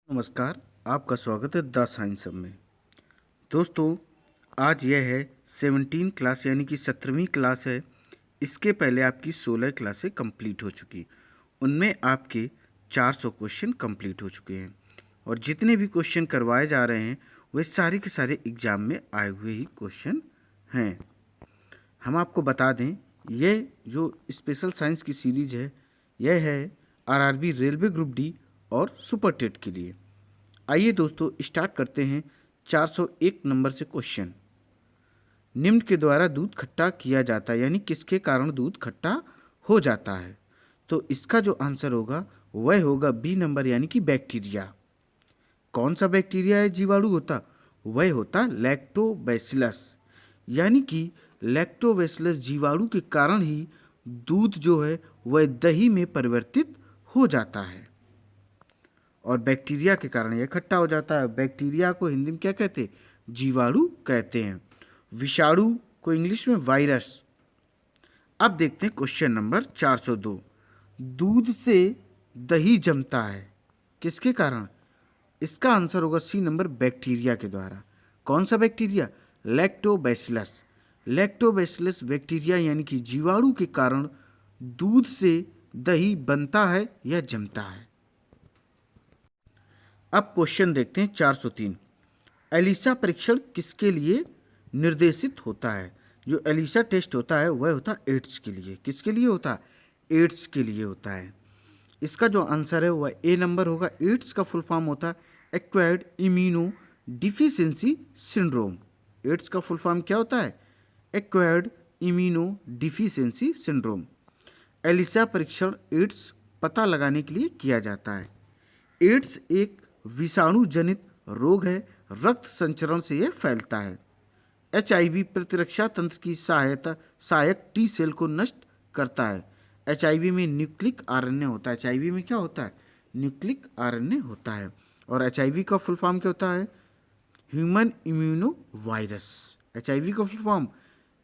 नमस्कार। आपका स्वागत है द साइंस सब में। दोस्तों, आज यह है 17 क्लास यानी कि 17वीं क्लास है। इसके पहले आपकी 16 क्लासें कंप्लीट हो चुकी। उनमें आपके 400 क्वेश्चन कंप्लीट हो चुके हैं और जितने भी क्वेश्चन करवाए जा रहे हैं वे सारे के सारे एग्ज़ाम में आए हुए ही क्वेश्चन हैं। हम आपको बता दें, यह जो स्पेशल साइंस की सीरीज है यह है आरआरबी रेलवे ग्रुप डी और सुपर टेट के लिए। आइए दोस्तों, स्टार्ट करते हैं 401 नंबर से क्वेश्चन। निम्न के द्वारा दूध खट्टा किया जाता है, यानी किसके कारण दूध खट्टा हो जाता है। तो इसका जो आंसर होगा वह होगा बी नंबर, यानी कि बैक्टीरिया। कौन सा बैक्टीरिया है जीवाणु होता? वह होता लैक्टोबैसिलस, यानी कि लैक्टोबैसिलस जीवाणु के कारण ही दूध जो है वह दही में परिवर्तित हो जाता है और बैक्टीरिया के कारण यह खट्टा हो जाता है। बैक्टीरिया को हिंदी में क्या कहते हैं? जीवाणु कहते हैं। विषाणु को इंग्लिश में वायरस। अब देखते हैं क्वेश्चन नंबर 402। दूध से दही जमता है, किसके कारण? इसका आंसर होगा सी नंबर, बैक्टीरिया के द्वारा। कौन सा बैक्टीरिया? लैक्टोबैसिलस। लैक्टोबैसिलस बैक्टीरिया यानी कि जीवाणु के कारण दूध से दही बनता है या जमता है। अब क्वेश्चन देखते हैं 403। एलिसा परीक्षण किसके लिए निर्देशित होता है? जो एलिसा टेस्ट होता है वह होता है एड्स के लिए। किसके लिए होता है? एड्स के लिए होता है। इसका जो आंसर है वह ए नंबर होगा। एड्स का फुल फॉर्म होता है acquired immuno deficiency syndrome. AIDS का फुल फॉर्म क्या होता है? Acquired immuno deficiency syndrome. ELISA परीक्षण एड्स पता लगाने के लिए किया जाता है। एड्स एक विषाणु जनित रोग है, रक्त संचरण से यह फैलता है। एचआईवी प्रतिरक्षा तंत्र की सहायक टी सेल को नष्ट करता है। एचआईवी में न्यूक्लिक आरएनए होता है। एचआईवी में क्या होता है? न्यूक्लिक आरएनए होता है। और एचआईवी का फुल फॉर्म क्या होता है? Human immuno virus. एचआईवी का full form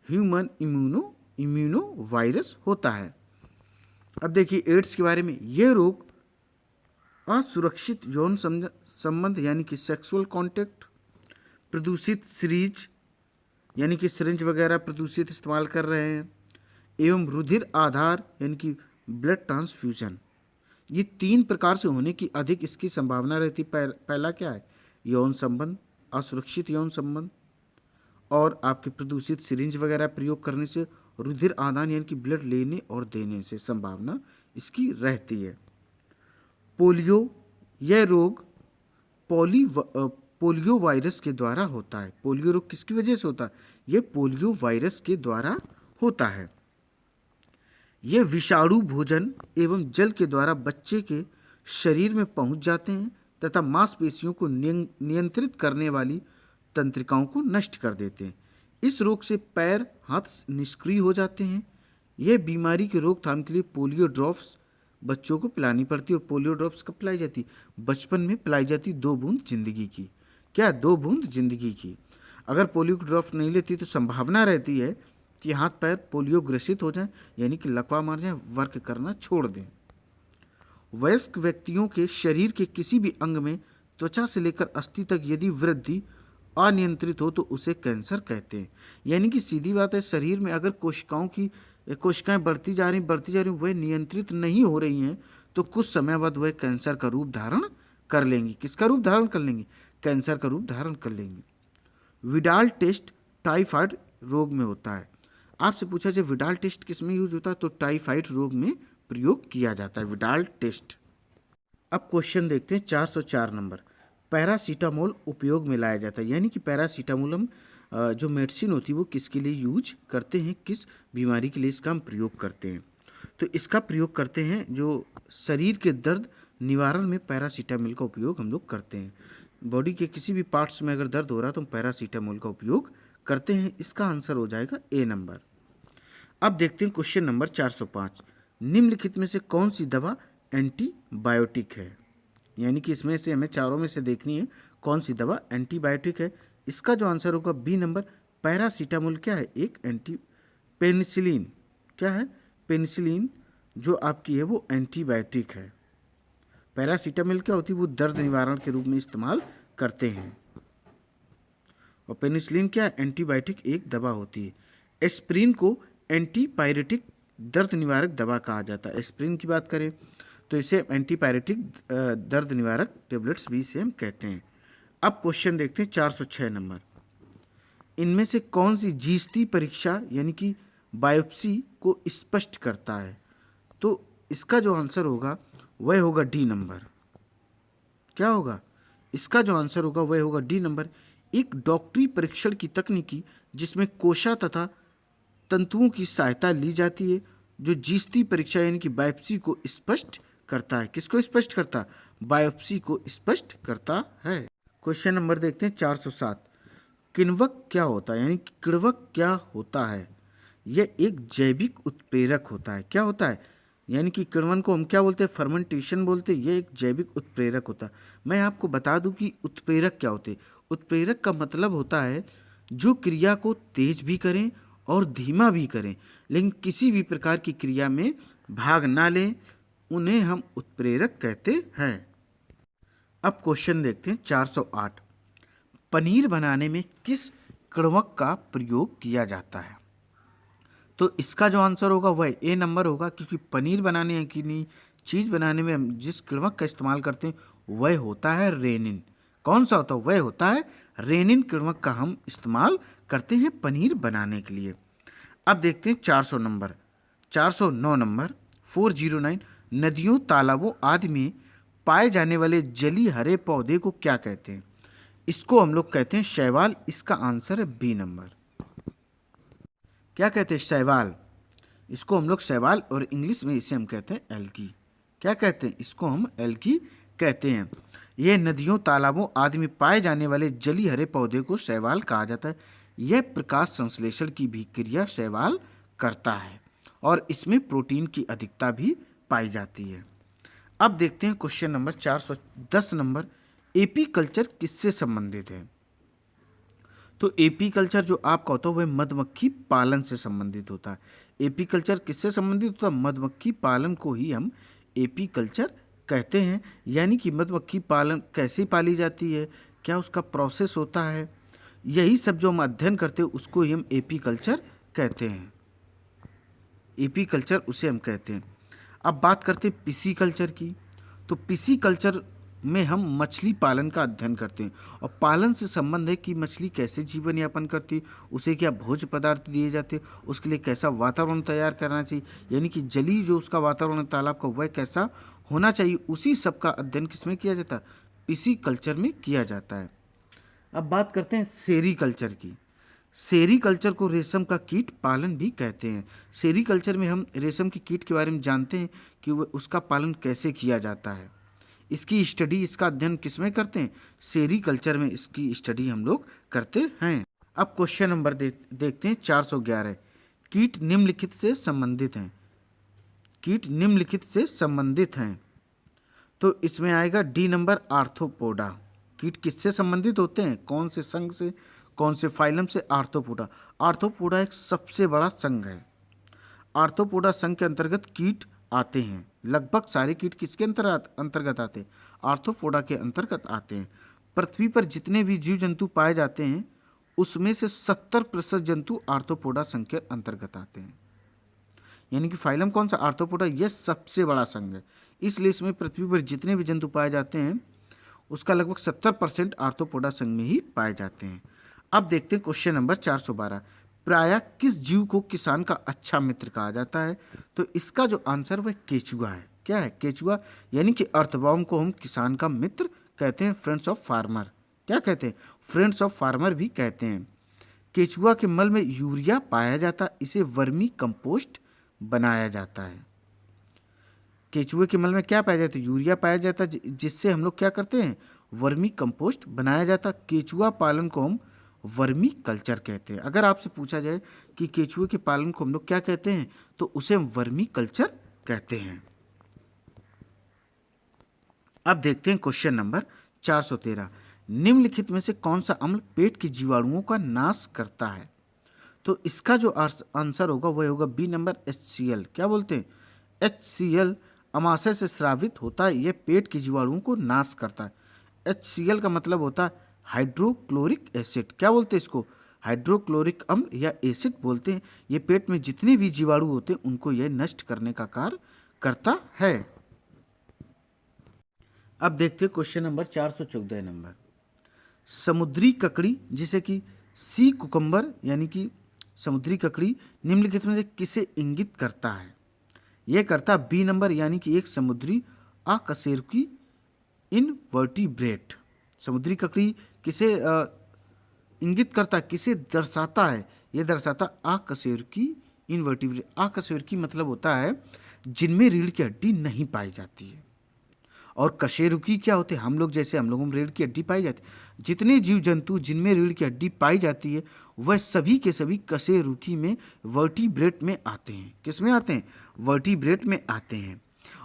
human immuno virus होता है। अब देखिए एड्स के बारे में। यह रोग असुरक्षित यौन संबंध यानी कि सेक्सुअल कांटेक्ट, प्रदूषित सीरीज यानी कि सिरिंज वगैरह प्रदूषित इस्तेमाल कर रहे हैं, एवं रुधिर आधार यानी कि ब्लड ट्रांसफ्यूजन, ये 3 प्रकार से होने की अधिक इसकी संभावना रहती। पहला क्या है? यौन संबंध, असुरक्षित यौन संबंध और आपके प्रदूषित सिरिंज वगैरह प्रयोग करने से रुधिर आदान यानी कि ब्लड लेने और देने से संभावना इसकी रहती है। पोलियो, यह रोग पोलियो वायरस के द्वारा होता है। पोलियो रोग किसकी वजह से होता है? यह पोलियो वायरस के द्वारा होता है। यह विषाणु भोजन एवं जल के द्वारा बच्चे के शरीर में पहुंच जाते हैं तथा मांसपेशियों को नियंत्रित करने वाली तंत्रिकाओं को नष्ट कर देते हैं। इस रोग से पैर हाथ निष्क्रिय हो जाते हैं। यह बीमारी के रोकथाम के लिए पोलियो ड्रॉप्स बच्चों को पिलानी पड़ती है। और पोलियो ड्रॉप्स कब पिलाई जाती? बचपन में पिलाई जाती। 2 बूंद जिंदगी की। क्या? 2 बूंद जिंदगी की। अगर पोलियो ड्रॉप्स नहीं लेती तो संभावना रहती है कि हाथ पैर पोलियो ग्रसित हो जाएं, यानी कि लकवा मार जाए, वर्क करना छोड़ दें। वयस्क व्यक्तियों के शरीर के किसी भी अंग में त्वचा से लेकर अस्थि तक यदि वृद्धि अनियंत्रित हो तो उसे कैंसर कहते हैं। यानी कि सीधी बात है, शरीर में अगर कोशिकाएं बढ़ती जा रही वह नियंत्रित नहीं हो रही हैं तो कुछ समय बाद वह कैंसर का रूप धारण कर लेंगी। किसका रूप धारण कर लेंगी? कैंसर का रूप धारण कर लेंगी। विडाल टेस्ट टाइफाइड रोग में होता है। आपसे पूछा जाए विडाल टेस्ट किस में यूज होता है, तो टाइफाइड रोग में प्रयोग किया जाता है विडाल टेस्ट। अब क्वेश्चन देखते हैं 404 नंबर। पैरासीटामोल उपयोग में लाया जाता है, यानी कि पैरासीटामोल हम जो मेडिसिन होती है वो किसके लिए यूज करते हैं, किस बीमारी के लिए इसका हम प्रयोग करते हैं? तो इसका प्रयोग करते हैं जो शरीर के दर्द निवारण में पैरासीटामोल का उपयोग हम लोग करते हैं। बॉडी के किसी भी पार्ट्स में अगर दर्द हो रहा है तो हम पैरासीटामोल का उपयोग करते हैं। इसका आंसर हो जाएगा ए नंबर। अब देखते हैं क्वेश्चन नंबर 405। निम्नलिखित में से कौन सी दवा एंटीबायोटिक है? यानी कि इसमें से हमें चारों में से देखनी है कौन सी दवा एंटीबायोटिक है। इसका जो आंसर होगा बी नंबर, पैरासीटामोल क्या है? एक पेनिसिलिन। क्या है? पेनिसिलिन जो आपकी है वो एंटीबायोटिक है। पैरासीटामोल क्या होती है, वो दर्द निवारण के रूप में इस्तेमाल करते हैं। और पेनिसिलिन क्या, एंटीबायोटिक एक दवा होती है। एस्प्रिन को एंटीपायरेटिक दर्द निवारक दवा कहा जाता है। एस्प्रिन की बात करें तो इसे एंटीपायरेटिक दर्द निवारक टेबलेट्स भी इसे हम कहते हैं। अब क्वेश्चन देखते हैं 406 नंबर। इनमें से कौन सी जीस्ती परीक्षा यानी कि बायोप्सी को स्पष्ट करता है? तो इसका जो आंसर होगा वह होगा डी नंबर। क्या होगा? इसका जो आंसर होगा वह होगा डी नंबर। एक डॉक्टरी परीक्षण की तकनीकी जिसमें कोशा तथा तंतुओं की सहायता ली जाती है, जो जीस्ती परीक्षा यानी कि बायोप्सी को स्पष्ट करता है। किसको स्पष्ट करता है? बायोप्सी को स्पष्ट करता है। क्वेश्चन नंबर देखते हैं 407। किण्वक क्या होता है, यानी कि किण्वक क्या होता है? यह एक जैविक उत्प्रेरक होता है। क्या होता है? यानी कि किण्वन को हम क्या बोलते हैं? फर्मेंटेशन बोलते हैं। यह एक जैविक उत्प्रेरक होता है। मैं आपको बता दूं कि उत्प्रेरक क्या होते हैं। उत्प्रेरक का मतलब होता है जो क्रिया को तेज भी करें और धीमा भी करें, लेकिन किसी भी प्रकार की क्रिया में भाग ना लें, उन्हें हम उत्प्रेरक कहते हैं। अब क्वेश्चन देखते हैं 408। पनीर बनाने में किस किण्वक का प्रयोग किया जाता है? तो इसका जो आंसर होगा वह ए नंबर होगा, क्योंकि पनीर बनाने की नहीं चीज़ बनाने में हम जिस किण्वक का इस्तेमाल करते हैं वह होता है रेनिन। कौन सा होता है? वह होता है रेनिन किण्वक का हम इस्तेमाल करते हैं पनीर बनाने के लिए। अब देखते हैं 409 नंबर 409। नदियों, तालाबों आदि में पाए जाने वाले जली हरे पौधे को क्या कहते हैं? इसको हम लोग कहते हैं शैवाल। इसका आंसर है बी नंबर। क्या कहते हैं? शैवाल। इसको हम लोग शैवाल, और इंग्लिश में इसे हम कहते हैं एल्गी। क्या कहते हैं? इसको हम एल्गी कहते हैं। यह नदियों, तालाबों आदि में पाए जाने वाले जली हरे पौधे को शैवाल कहा जाता है। यह प्रकाश संश्लेषण की भी क्रिया शैवाल करता है और इसमें प्रोटीन की अधिकता भी पाई जाती है। अब देखते हैं question number 410 number. AP culture किससे संबंधित है? तो एपी कल्चर जो आपका होता है वह मधुमक्खी पालन से संबंधित होता है। एपी कल्चर किससे संबंधित होता है? मधुमक्खी पालन को ही हम एपी कल्चर कहते हैं। यानी कि मधुमक्खी पालन कैसे पाली जाती है, क्या उसका प्रोसेस होता है, यही सब जो हम अध्ययन करते हैं उसको ही हम एपी कल्चर कहते हैं। एपी कल्चर उसे हम कहते हैं। अब बात करते हैं पिसी कल्चर की। तो पिसी कल्चर में हम मछली पालन का अध्ययन करते हैं और पालन से संबंध है कि मछली कैसे जीवन यापन करती है, उसे क्या भोज्य पदार्थ दिए जाते हैं, उसके लिए कैसा वातावरण तैयार करना चाहिए, यानी कि जली जो उसका वातावरण तालाब का वह कैसा होना चाहिए, उसी सब का अध्ययन किसमें किया जाता है? पिसी कल्चर में किया जाता है। अब बात करते हैं सेरीकल्चर की। सेरीकल्चर को रेशम का कीट पालन भी कहते हैं। सेरीकल्चर में हम रेशम की कीट के बारे में जानते हैं कि वह उसका पालन कैसे किया जाता है। इसकी स्टडी, इसका अध्ययन किसमें करते हैं? सेरीकल्चर में इसकी स्टडी हम लोग करते हैं। अब क्वेश्चन नंबर देखते हैं 411। कीट निम्नलिखित से संबंधित हैं। कीट निम्नलिखित से संबंधित हैं। तो इसमें आएगा डी नंबर आर्थ्रोपोडा। कीट किससे संबंधित होते हैं? कौन से संघ से, कौन से फाइलम से? आर्थ्रोपोडा। आर्थ्रोपोडा एक सबसे बड़ा संघ है। आर्थ्रोपोडा संघ के अंतर्गत कीट आते हैं। लगभग सारे कीट किसके अंतर्गत आते हैं? आर्थ्रोपोडा के अंतर्गत आते हैं। पृथ्वी पर जितने भी जीव जंतु पाए जाते हैं उसमें से 70% जंतु आर्थ्रोपोडा संघ के अंतर्गत आते हैं। यानी कि फाइलम कौन सा? आर्थ्रोपोडा। यह सबसे बड़ा संघ है, इसलिए इसमें पृथ्वी पर जितने भी जंतु पाए जाते हैं उसका लगभग 70% आर्थ्रोपोडा संघ में ही पाए जाते हैं। अब देखते हैं क्वेश्चन नंबर 412। प्रायः किस जीव को किसान का अच्छा मित्र कहा जाता है? तो इसका जो आंसर वह केचुआ है। क्या है? केचुआ। यानी कि अर्थवॉर्म को हम किसान का मित्र कहते हैं, फ्रेंड्स ऑफ फार्मर। क्या कहते हैं? फ्रेंड्स ऑफ फार्मर भी कहते हैं। केचुआ के मल में यूरिया पाया जाता, इसे वर्मी कंपोस्ट बनाया जाता है। केचुए के मल में क्या पाया जाता है? यूरिया पाया जाता है, जिससे हम लोग क्या करते हैं? वर्मी कंपोस्ट बनाया जाता। केचुआ पालन को हम वर्मी कल्चर कहते हैं। अगर आपसे पूछा जाए कि केचुए के पालन को हम लोग क्या कहते हैं, तो उसे हम वर्मी कल्चर कहते हैं। अब देखते हैं क्वेश्चन नंबर 413। निम्नलिखित में से कौन सा अम्ल पेट के जीवाणुओं का नाश करता है? तो इसका जो आंसर होगा वह होगा बी नंबर HCl। क्या बोलते हैं? HCl अमाशय से स्रावित होता है, यह पेट के जीवाणुओं को नाश करता है। HCl का मतलब होता है हाइड्रोक्लोरिक एसिड। क्या बोलते हैं इसको? हाइड्रोक्लोरिक अम्ल या एसिड बोलते हैं। ये पेट में जितने भी जीवाणु होते हैं उनको यह नष्ट करने का कार्य करता है। अब देखते हैं क्वेश्चन नंबर 414 नंबर। समुद्री ककड़ी जिसे कि सी कुकम्बर यानी कि समुद्री ककड़ी निम्नलिखित में से किसे इंगित करता है? यह करता बी नंबर यानी कि एक समुद्री अकशेरुकी इनवर्टिब्रेट। समुद्री ककड़ी किसे इंगित करता, किसे दर्शाता है? यह दर्शाता अकशेरुकी इनवर्टिब्रेट। अकशेरुकी मतलब होता है जिनमें रीढ़ की हड्डी नहीं पाई जाती है, और कशेरुकी क्या होते हैं? हम लोग जैसे हम लोगों में रीढ़ की हड्डी पाई जाती है। जितने जीव जंतु जिनमें रीढ़ की हड्डी पाई जाती है वह सभी के सभी कशेरुकी में वर्टिब्रेट में आते हैं। किस में आते हैं? वर्टिब्रेट में आते हैं।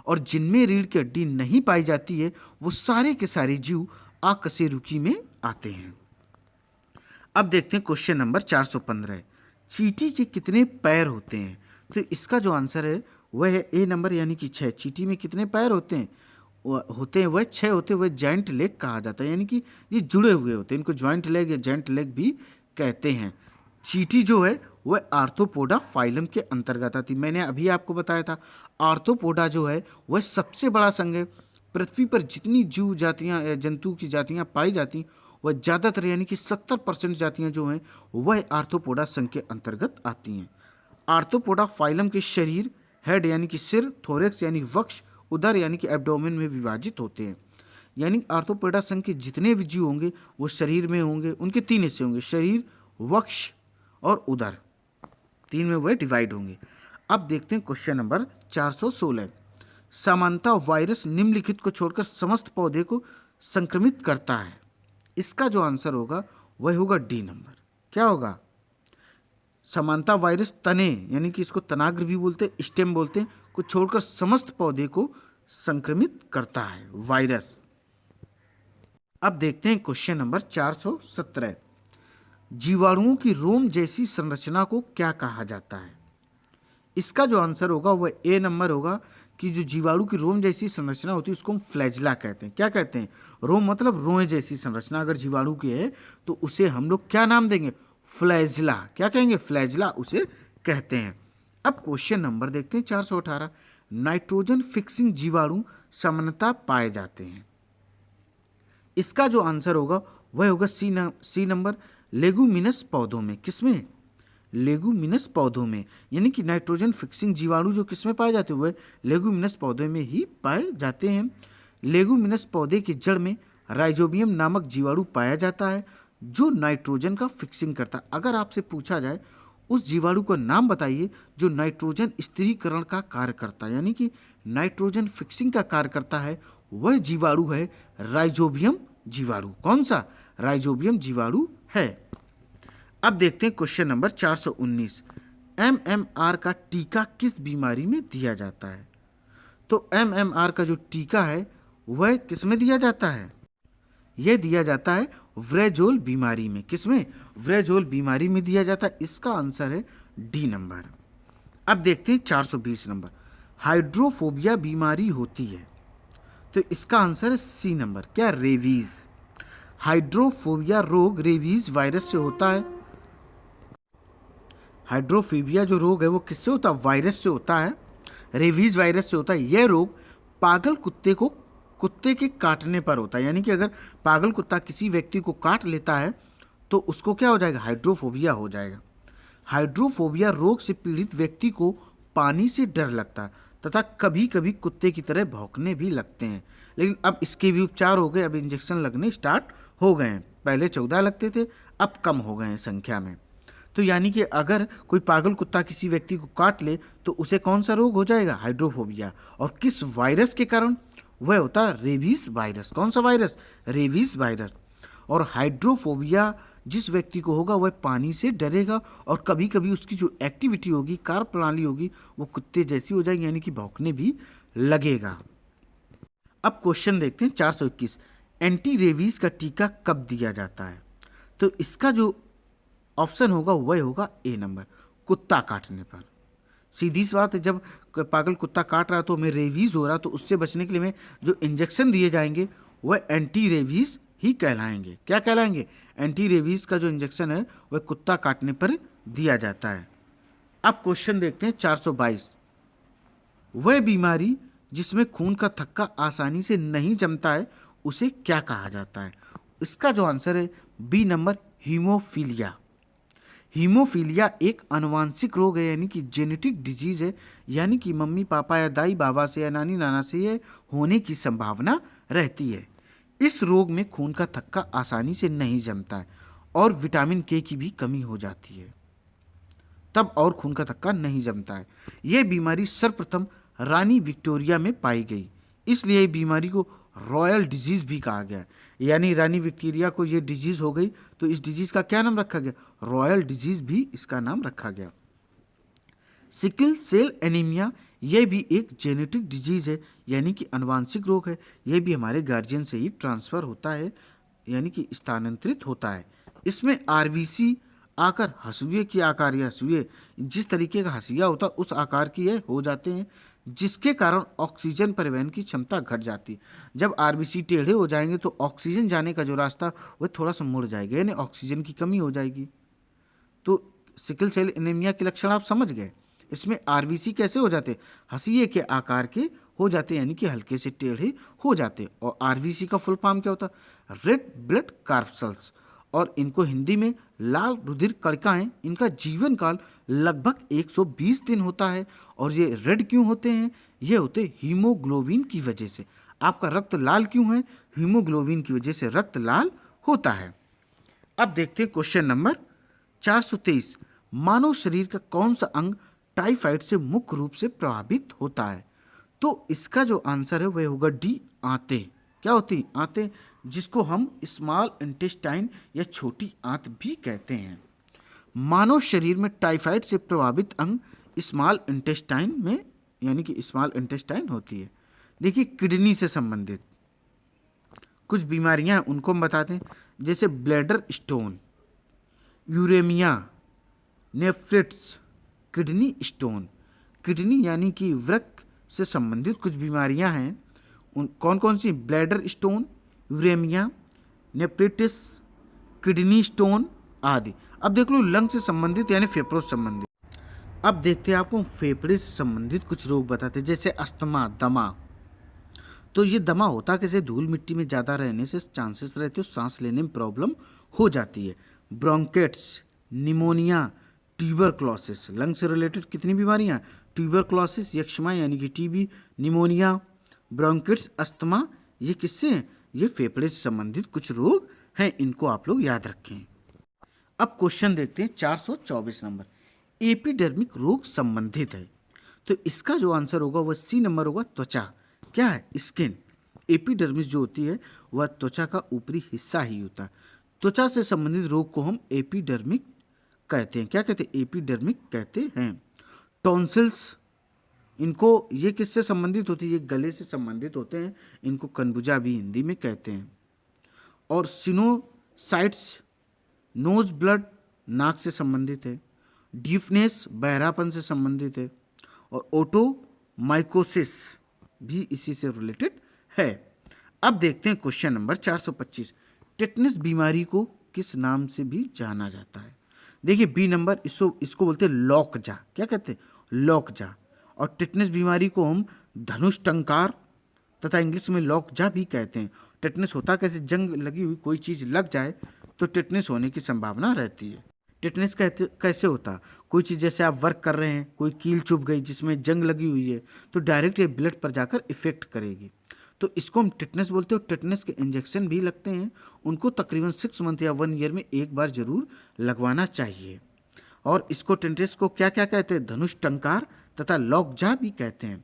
और जिनमें रीढ़ की हड्डी नहीं पाई जाती है वो सारे के सारे जीव अकशेरुकी में आते हैं। अब देखते हैं क्वेश्चन नंबर 415। चींटी के कितने पैर होते हैं? तो इसका जो आंसर है वह है ए नंबर यानी कि 6। चींटी में कितने पैर होते हैं? वह 6 होते हैं। वह जॉइंट लेग कहा जाता है, यानी कि ये जुड़े हुए होते हैं। इनको जॉइंट लेग या जॉइंट लेग भी कहते हैं। चींटी जो है वह आर्थ्रोपोडा फाइलम के अंतर्गत आती। मैंने अभी आपको बताया था आर्थ्रोपोडा जो है वह सबसे बड़ा संघ है। पृथ्वी पर जितनी जीव जातियाँ या जंतु की जातियाँ पाई जाती वह ज़्यादातर यानी कि 70% जातियाँ जो हैं वह आर्थ्रोपोडा संघ के अंतर्गत आती हैं। आर्थ्रोपोडा फाइलम के शरीर हेड यानी कि सिर, थोरेक्स यानी वक्ष, उदर यानी कि एब्डोमेन में विभाजित होते हैं। यानी आर्थ्रोपोडा संघ के जितने भी जीव होंगे वो शरीर में होंगे। उनके 3 हिस्से होंगे, शरीर, वक्ष और उदर। 3 में वह डिवाइड होंगे। अब देखते हैं क्वेश्चन नंबर 416। सामान्यतः वायरस निम्नलिखित को छोड़कर समस्त पौधे को संक्रमित करता है। इसका जो आंसर होगा वह होगा डी नंबर। क्या होगा? समानता वायरस तने यानी कि इसको तनाग्र भी बोलते हैं, स्टेम बोलते हैं, को छोड़कर समस्त पौधे को संक्रमित करता है वायरस। अब देखते हैं क्वेश्चन नंबर 417। जीवाणुओं की रोम जैसी संरचना को क्या कहा जाता है? इसका जो आंसर होगा वह ए नंबर होगा कि जो जीवाणु की रोम जैसी संरचना होती है उसको हम फ्लैजला कहते हैं। क्या कहते हैं? रोम मतलब रोए जैसी संरचना अगर जीवाणु की है तो उसे हम लोग क्या नाम देंगे? फ्लैजला। क्या कहेंगे? फ्लैजला उसे कहते हैं। अब क्वेश्चन नंबर देखते हैं 418। नाइट्रोजन फिक्सिंग जीवाणु सामान्यतः पाए जाते हैं। इसका जो आंसर होगा वह होगा सी नंबर लेगुमिनस पौधों में। किसमें? लेगुमिनस पौधों में। यानी कि नाइट्रोजन फिक्सिंग जीवाणु जो किसमें पाए जाते हैं वह लेगुमिनस पौधे में ही पाए जाते हैं। लेगुमिनस पौधे की जड़ में राइजोबियम नामक जीवाणु पाया जाता है जो नाइट्रोजन का फिक्सिंग करता है। अगर आपसे पूछा जाए उस जीवाणु का नाम बताइए जो नाइट्रोजन स्थिरीकरण का कार्य करता है, यानी कि नाइट्रोजन फिक्सिंग का कार्य करता है, वह जीवाणु है राइजोबियम जीवाणु। कौन सा? राइजोबियम जीवाणु है। अब देखते हैं क्वेश्चन नंबर 419। MMR का टीका किस बीमारी में दिया जाता है? तो MMR का जो टीका है वह किस में दिया जाता है? यह दिया जाता है व्रेजोल बीमारी में। किसमें? व्रेजोल बीमारी में दिया जाता है। इसका आंसर है डी नंबर। अब देखते हैं 420 नंबर। हाइड्रोफोबिया बीमारी होती है तो इसका आंसर है सी नंबर। क्या? रेबीज। हाइड्रोफोबिया रोग रेबीज वायरस से होता है। हाइड्रोफोबिया जो रोग है वो किससे होता है? वायरस से होता है, रेबीज वायरस से होता है। यह रोग पागल कुत्ते के काटने पर होता है। यानी कि अगर पागल कुत्ता किसी व्यक्ति को काट लेता है तो उसको क्या हो जाएगा? हाइड्रोफोबिया हो जाएगा। हाइड्रोफोबिया रोग से पीड़ित व्यक्ति को पानी से डर लगता है तथा कभी कभी कुत्ते की तरह भौंकने भी लगते हैं। लेकिन अब इसके भी उपचार हो गए, अब इंजेक्शन लगने स्टार्ट हो गए हैं। पहले 14 लगते थे, अब कम हो गए हैं संख्या में। तो यानी कि अगर कोई पागल कुत्ता किसी व्यक्ति को काट ले तो उसे कौन सा रोग हो जाएगा? हाइड्रोफोबिया। और किस वायरस के कारण? वह होता है रेबीज वायरस। कौन सा वायरस? Rabies virus. और हाइड्रोफोबिया जिस व्यक्ति को होगा वह पानी से डरेगा और कभी कभी उसकी जो एक्टिविटी होगी, कार्य प्रणाली होगी, वो कुत्ते जैसी हो जाएगी, यानी कि भौंकने भी लगेगा। अब क्वेश्चन देखते हैं 421। एंटी रेबीज का टीका कब दिया जाता है? तो इसका जो ऑप्शन होगा वह होगा ए नंबर, कुत्ता काटने पर। सीधी सी बात है, जब पागल कुत्ता काट रहा है तो हमें रेबीज़ हो रहा, तो उससे बचने के लिए हमें जो इंजेक्शन दिए जाएंगे वह एंटी रेबीज़ ही कहलाएंगे। क्या कहलाएंगे? एंटी रेबीज़ का जो इंजेक्शन है वह कुत्ता काटने पर दिया जाता है। अब क्वेश्चन देखते हैं 422। वह बीमारी जिसमें खून का थक्का आसानी से नहीं जमता है उसे क्या कहा जाता है? इसका जो आंसर है बी नंबर, हीमोफीलिया। हीमोफीलिया एक आनुवांशिक रोग है, यानी कि जेनेटिक डिजीज है, यानी कि मम्मी पापा या दाई बाबा से या नानी नाना से ये होने की संभावना रहती है। इस रोग में खून का थक्का आसानी से नहीं जमता है और विटामिन के की भी कमी हो जाती है, तब और खून का थक्का नहीं जमता है। यह बीमारी सर्वप्रथम रानी विक्टोरिया में पाई गई, इसलिए बीमारी को रॉयल डिजीज भी कहा गया। यानी रानी विक्टोरिया को ये डिजीज हो गई तो इस डिजीज का क्या नाम रखा गया? रॉयल डिजीज भी इसका नाम रखा गया। सिकल सेल एनीमिया यह भी एक जेनेटिक डिजीज है, यानी कि आनुवांशिक रोग है। यह भी हमारे गार्जियन से ही ट्रांसफर होता है, यानी कि स्थानांतरित होता है। इसमें आरबीसी आकर हंसुए के आकार या हंसुए जिस तरीके का हंसिया होता है उस आकार की यह हो जाते हैं, जिसके कारण ऑक्सीजन परिवहन की क्षमता घट जाती है। जब आरबीसी टेढ़े हो जाएंगे तो ऑक्सीजन जाने का जो रास्ता वह थोड़ा सा मुड़ जाएगा, यानी ऑक्सीजन की कमी हो जाएगी। तो सिकल सेल एनीमिया के लक्षण आप समझ गए। इसमें आरबीसी कैसे हो जाते? हंसिए के आकार के हो जाते, यानी कि हल्के से टेढ़े हो जाते। और आरबीसी का फुल फॉर्म क्या होता? Red blood corpuscles. और इनको हिंदी में लाल रुधिर कणिकाएं। इनका जीवन काल लगभग 120 दिन होता है। और ये रेड क्यों होते हैं? ये होते हीमोग्लोबिन की वजह से। आपका रक्त लाल क्यों है? हीमोग्लोबिन की वजह से रक्त लाल होता है। अब देखते हैं क्वेश्चन नंबर 423। मानव शरीर का कौन सा अंग टाइफाइड से मुख्य रूप से प्रभावित होता है? तो इसका जो आंसर है वह होगा डी, आंतें। क्या होती? आंतें, जिसको हम स्मॉल इंटेस्टाइन या छोटी आंत भी कहते हैं। मानव शरीर में टाइफाइड से प्रभावित अंग स्मॉल इंटेस्टाइन में, यानी कि स्मॉल इंटेस्टाइन होती है। देखिए, किडनी से संबंधित कुछ बीमारियां हैं उनको हम बताते हैं, जैसे bladder stone, uremia, nephritis, kidney stone. Kidney यानी कि वृक्क से संबंधित कुछ बीमारियां हैं, उन कौन कौन सी? Bladder stone, uremia, nephritis, kidney stone आदि। अब देख लो लंग से संबंधित यानी फेफड़ों से संबंधित। अब देखते हैं आपको फेफड़े से संबंधित कुछ रोग बताते हैं, जैसे अस्थमा, दमा। तो ये दमा होता कैसे? धूल मिट्टी में ज़्यादा रहने से चांसेस रहते हैं सांस लेने में प्रॉब्लम हो जाती है। ब्रोंकेट्स, निमोनिया, ट्यूबरक्लोसिस। लंग से रिलेटेड कितनी बीमारियां? ट्यूबरक्लोसिस, यक्ष्मा यानी कि टीबी, निमोनिया, ब्रोंकेट्स, अस्थमा। ये किससे हैं? ये फेफड़े से संबंधित कुछ रोग हैं, इनको आप लोग याद रखें। अब क्वेश्चन देखते हैं 424 नंबर। एपिडर्मिक रोग संबंधित है, तो इसका जो आंसर होगा वह सी नंबर होगा, त्वचा। क्या है? स्किन। एपिडर्मिस जो होती है वह त्वचा का ऊपरी हिस्सा ही होता है। त्वचा से संबंधित रोग को हम एपिडर्मिक कहते हैं। क्या कहते हैं? एपिडर्मिक कहते हैं। टॉन्सिल्स, इनको ये किससे संबंधित होती है? ये गले से संबंधित होते हैं, इनको कनबुजा भी हिंदी में कहते हैं। और सिनोसाइट्स, नोज ब्लड, नाक से संबंधित है। डीफनेस, बहरापन से संबंधित है। और ओटोमाइकोसिस भी इसी से रिलेटेड है। अब देखते हैं क्वेश्चन नंबर 425। टेटनस बीमारी को किस नाम से भी जाना जाता है? देखिए, बी नंबर, इसको बोलते हैं लॉकजा। क्या कहते हैं? लॉकजा। और टेटनस बीमारी को हम धनुष टंकार तथा इंग्लिश में लॉकजा भी कहते हैं। टेटनस होता कैसे? जंग लगी हुई कोई चीज़ लग जाए तो टेटनस होने की संभावना रहती है। टेटनस कैसे होता? कोई चीज़ जैसे आप वर्क कर रहे हैं, कोई कील चुभ गई जिसमें जंग लगी हुई है, तो डायरेक्ट ये ब्लड पर जाकर इफेक्ट करेगी, तो इसको हम टेटनस बोलते हैं। टेटनस के इंजेक्शन भी लगते हैं, उनको तकरीबन 6 मंथ या 1 ईयर में एक बार जरूर लगवाना चाहिए। और इसको टेटनस को क्या क्या कहते हैं? धनुष टंकार तथा लॉकजा भी कहते हैं।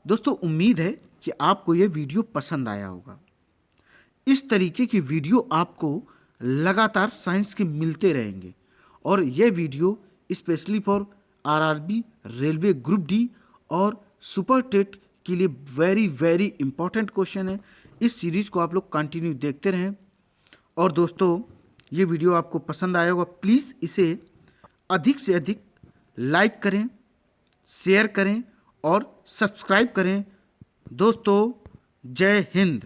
दोस्तों, उम्मीद है कि आपको ये वीडियो पसंद आया होगा। इस तरीके की वीडियो आपको लगातार साइंस के मिलते रहेंगे, और ये video specially for RRB, railway group D और सुपर टेट के लिए वेरी वेरी इंपॉर्टेंट क्वेश्चन है। इस सीरीज़ को आप लोग कंटिन्यू देखते रहें। और दोस्तों, ये वीडियो आपको पसंद आया होगा, प्लीज़ इसे अधिक से अधिक लाइक करें, शेयर करें और सब्सक्राइब करें। दोस्तों, जय हिंद।